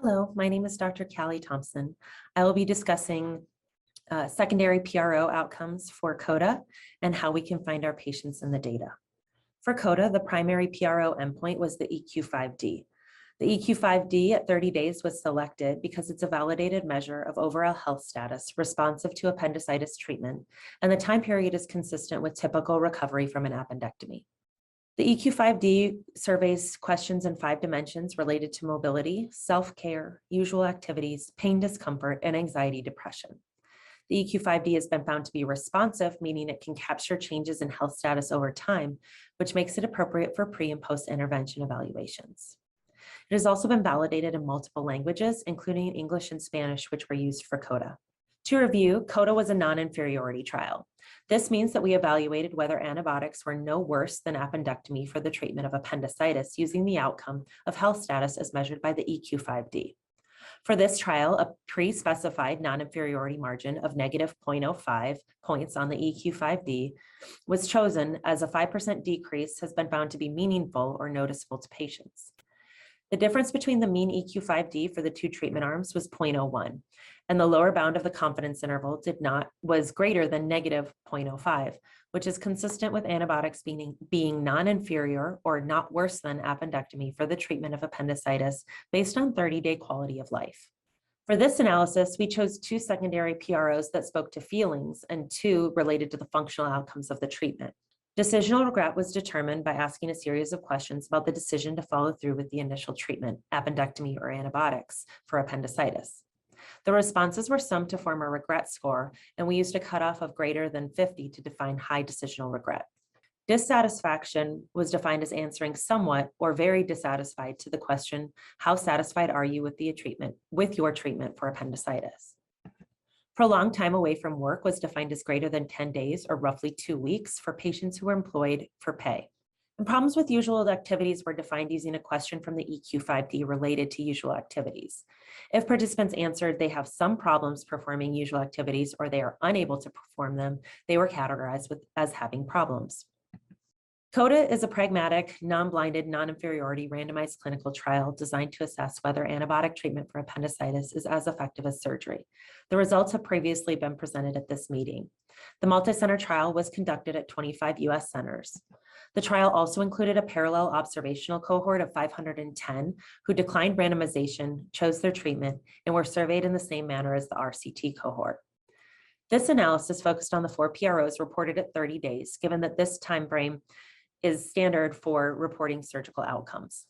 Hello, my name is Dr. Callie Thompson. I will be discussing secondary PRO outcomes for CODA and how we can find our patients in the data. For CODA, the primary PRO endpoint was the EQ5D. The EQ5D at 30 days was selected because it's a validated measure of overall health status responsive to appendicitis treatment, and the time period is consistent with typical recovery from an appendectomy. The EQ5D surveys questions in 5 dimensions related to mobility, self-care, usual activities, pain, discomfort, and anxiety, depression. The EQ5D has been found to be responsive, meaning it can capture changes in health status over time, which makes it appropriate for pre- and post-intervention evaluations. It has also been validated in multiple languages, including English and Spanish, which were used for CODA. To review, CODA was a non-inferiority trial. This means that we evaluated whether antibiotics were no worse than appendectomy for the treatment of appendicitis using the outcome of health status as measured by the EQ5D. For this trial, a pre-specified non-inferiority margin of negative 0.05 points on the EQ5D was chosen, as a 5% decrease has been found to be meaningful or noticeable to patients. The difference between the mean EQ5D for the 2 treatment arms was 0.01, and the lower bound of the confidence interval was greater than negative 0.05, which is consistent with antibiotics being non-inferior or not worse than appendectomy for the treatment of appendicitis based on 30-day quality of life. For this analysis, we chose 2 secondary PROs that spoke to feelings and 2 related to the functional outcomes of the treatment. Decisional regret was determined by asking a series of questions about the decision to follow through with the initial treatment, appendectomy or antibiotics, for appendicitis. The responses were summed to form a regret score, and we used a cutoff of greater than 50 to define high decisional regret. Dissatisfaction was defined as answering somewhat or very dissatisfied to the question, how satisfied are you with your treatment for appendicitis? Prolonged time away from work was defined as greater than 10 days or roughly 2 weeks for patients who were employed for pay. And problems with usual activities were defined using a question from the EQ5D related to usual activities. If participants answered they have some problems performing usual activities or they are unable to perform them, they were categorized as having problems. CODA is a pragmatic, non-blinded, non-inferiority randomized clinical trial designed to assess whether antibiotic treatment for appendicitis is as effective as surgery. The results have previously been presented at this meeting. The multi-center trial was conducted at 25 US centers. The trial also included a parallel observational cohort of 510 who declined randomization, chose their treatment, and were surveyed in the same manner as the RCT cohort. This analysis focused on the 4 PROs reported at 30 days, given that this time frame is standard for reporting surgical outcomes.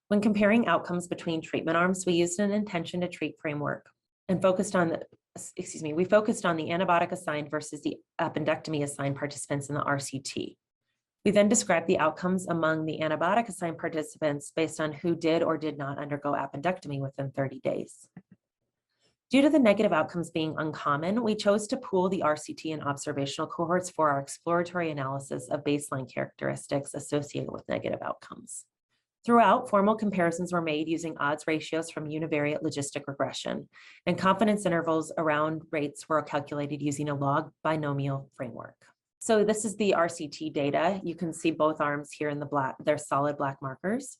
When comparing outcomes between treatment arms, we used an intention to treat framework and focused on the antibiotic assigned versus the appendectomy assigned participants in the RCT. We then described the outcomes among the antibiotic assigned participants based on who did or did not undergo appendectomy within 30 days. Due to the negative outcomes being uncommon, we chose to pool the RCT and observational cohorts for our exploratory analysis of baseline characteristics associated with negative outcomes. Throughout, formal comparisons were made using odds ratios from univariate logistic regression, and confidence intervals around rates were calculated using a log binomial framework. So this is the RCT data. You can see both arms here in the black, they're solid black markers.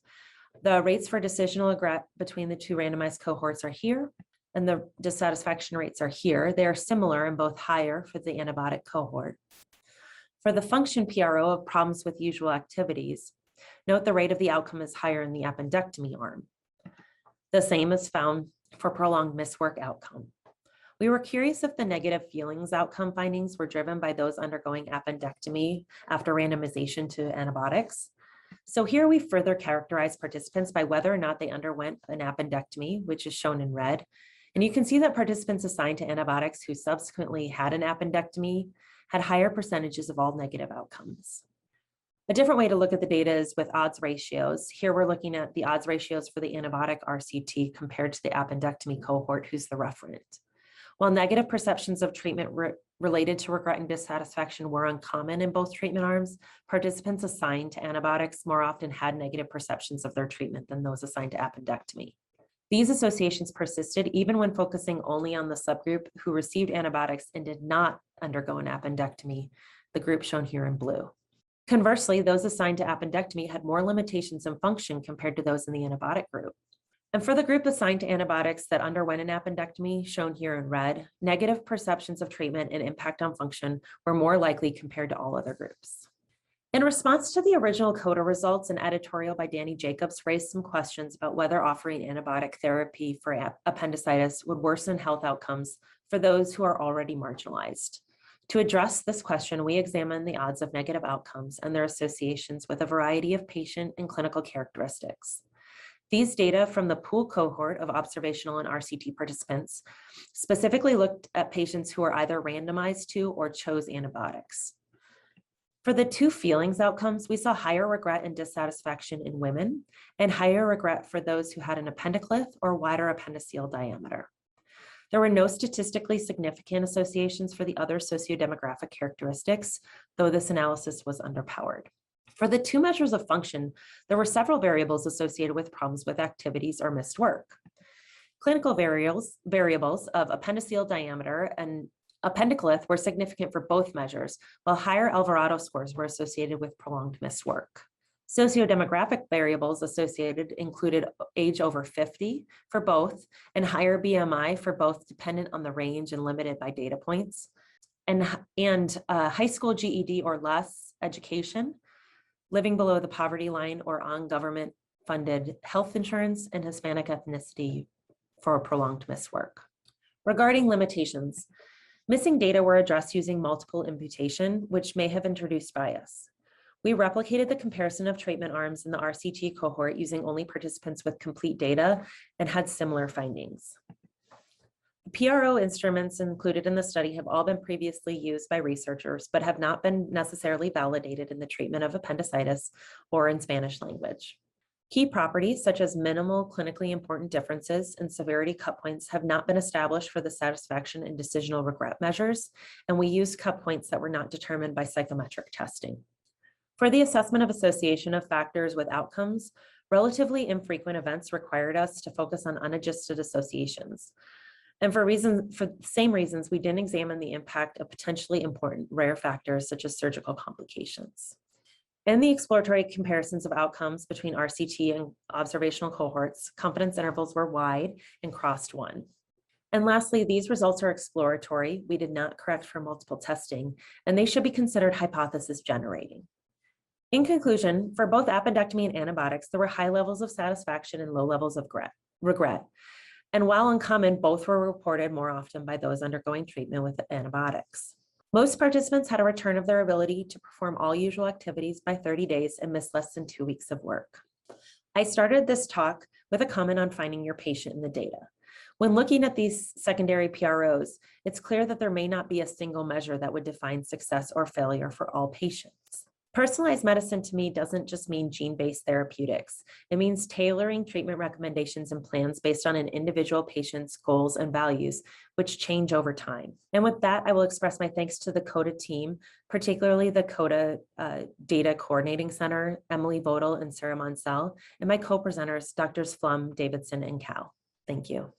The rates for decisional regret between the 2 randomized cohorts are here, and the dissatisfaction rates are here. They are similar and both higher for the antibiotic cohort. For the function PRO of problems with usual activities, note the rate of the outcome is higher in the appendectomy arm. The same is found for prolonged missed work outcome. We were curious if the negative feelings outcome findings were driven by those undergoing appendectomy after randomization to antibiotics. So here we further characterize participants by whether or not they underwent an appendectomy, which is shown in red. And you can see that participants assigned to antibiotics who subsequently had an appendectomy had higher percentages of all negative outcomes. A different way to look at the data is with odds ratios. Here we're looking at the odds ratios for the antibiotic RCT compared to the appendectomy cohort, who's the referent. While negative perceptions of treatment related to regret and dissatisfaction were uncommon in both treatment arms, participants assigned to antibiotics more often had negative perceptions of their treatment than those assigned to appendectomy. These associations persisted even when focusing only on the subgroup who received antibiotics and did not undergo an appendectomy, the group shown here in blue. Conversely, those assigned to appendectomy had more limitations in function compared to those in the antibiotic group. And for the group assigned to antibiotics that underwent an appendectomy, shown here in red, negative perceptions of treatment and impact on function were more likely compared to all other groups. In response to the original CODA results, an editorial by Danny Jacobs raised some questions about whether offering antibiotic therapy for appendicitis would worsen health outcomes for those who are already marginalized. To address this question, we examined the odds of negative outcomes and their associations with a variety of patient and clinical characteristics. These data from the pool cohort of observational and RCT participants specifically looked at patients who were either randomized to or chose antibiotics. For the two feelings outcomes, we saw higher regret and dissatisfaction in women and higher regret for those who had an appendicolith or wider appendiceal diameter. There were no statistically significant associations for the other sociodemographic characteristics, though this analysis was underpowered. For the two measures of function, there were several variables associated with problems with activities or missed work. Clinical variables of appendiceal diameter and appendicolith were significant for both measures, while higher Alvarado scores were associated with prolonged missed work. Sociodemographic variables associated included age over 50 for both, and higher BMI for both, dependent on the range and limited by data points, and high school GED or less education, living below the poverty line or on government-funded health insurance, and Hispanic ethnicity for prolonged missed work. Regarding limitations, missing data were addressed using multiple imputation, which may have introduced bias. We replicated the comparison of treatment arms in the RCT cohort using only participants with complete data and had similar findings. The PRO instruments included in the study have all been previously used by researchers, but have not been necessarily validated in the treatment of appendicitis or in Spanish language. Key properties such as minimal clinically important differences and severity cut points have not been established for the satisfaction and decisional regret measures, and we used cut points that were not determined by psychometric testing. For the assessment of association of factors with outcomes, relatively infrequent events required us to focus on unadjusted associations. And for the same reasons, we didn't examine the impact of potentially important rare factors such as surgical complications. In the exploratory comparisons of outcomes between RCT and observational cohorts, confidence intervals were wide and crossed 1. And lastly, these results are exploratory. We did not correct for multiple testing, and they should be considered hypothesis generating. In conclusion, for both appendectomy and antibiotics, there were high levels of satisfaction and low levels of regret. And while uncommon, both were reported more often by those undergoing treatment with antibiotics. Most participants had a return of their ability to perform all usual activities by 30 days and missed less than 2 weeks of work. I started this talk with a comment on finding your patient in the data. When looking at these secondary PROs, it's clear that there may not be a single measure that would define success or failure for all patients. Personalized medicine to me doesn't just mean gene-based therapeutics. It means tailoring treatment recommendations and plans based on an individual patient's goals and values, which change over time. And with that, I will express my thanks to the CODA team, particularly the CODA Data Coordinating Center, Emily Bodel and Sarah Monsell, and my co-presenters, Drs. Flum, Davidson, and Cal. Thank you.